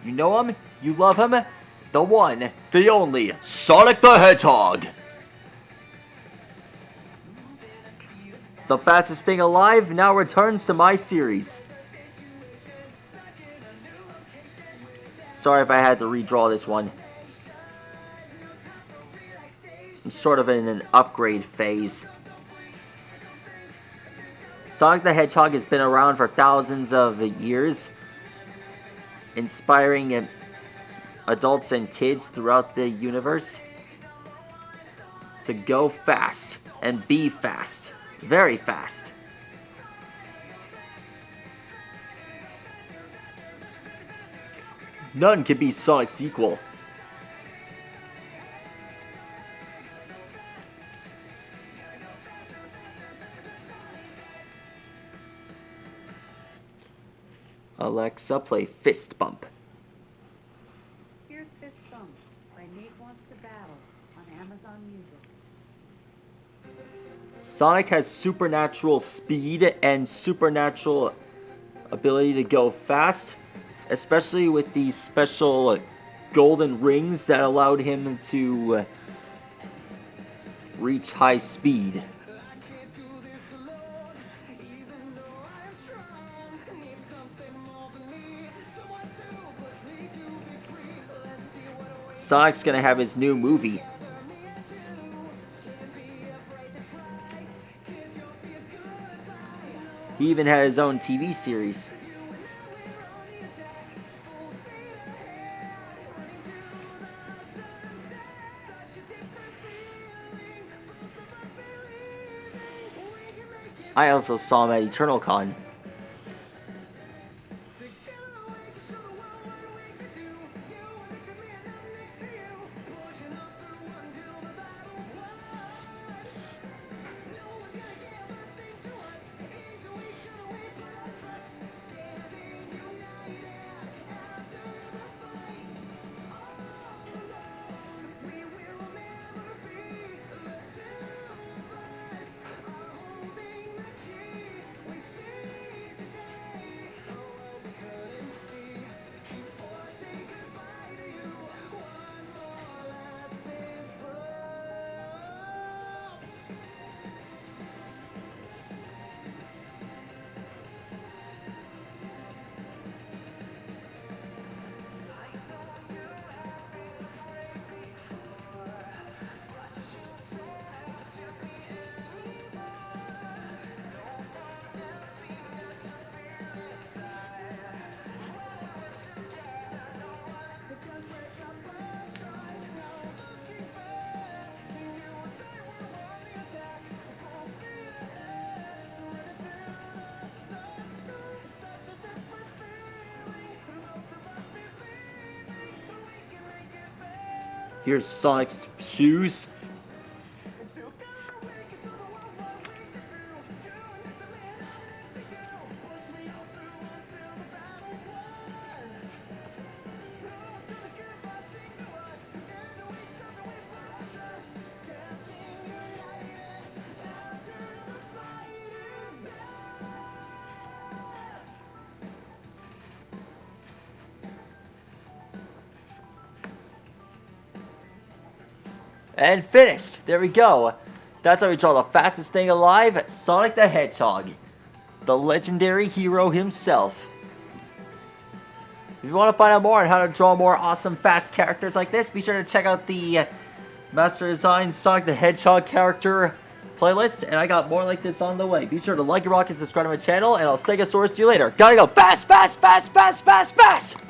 You know him? You love him? The one, the only, Sonic the Hedgehog! The fastest thing alive now returns to my series. Sorry if I had to redraw this one. I'm sort of in an upgrade phase. Sonic the Hedgehog has been around for thousands of years, inspiring adults and kids throughout the universe to go fast and be fast. Very fast. None can be Sonic's equal. Alexa, play Fist Bump. Here's Fist Bump by Nate Wants to Battle on Amazon Music. Sonic has supernatural speed and supernatural ability to go fast, especially with these special golden rings that allowed him to reach high speed. Sonic's gonna have his new movie. He even had his own TV series. I also saw him at EternalCon. Here's Sonic's shoes. And finished! There we go. That's how we draw the fastest thing alive, Sonic the Hedgehog. The legendary hero himself. If you want to find out more on how to draw more awesome, fast characters like this, be sure to check out the Master Design Sonic the Hedgehog character playlist, and I got more like this on the way. Be sure to like, rock, and subscribe to my channel, and I'll Stegosaurus to you later. Gotta go fast, fast, fast, fast, fast, fast!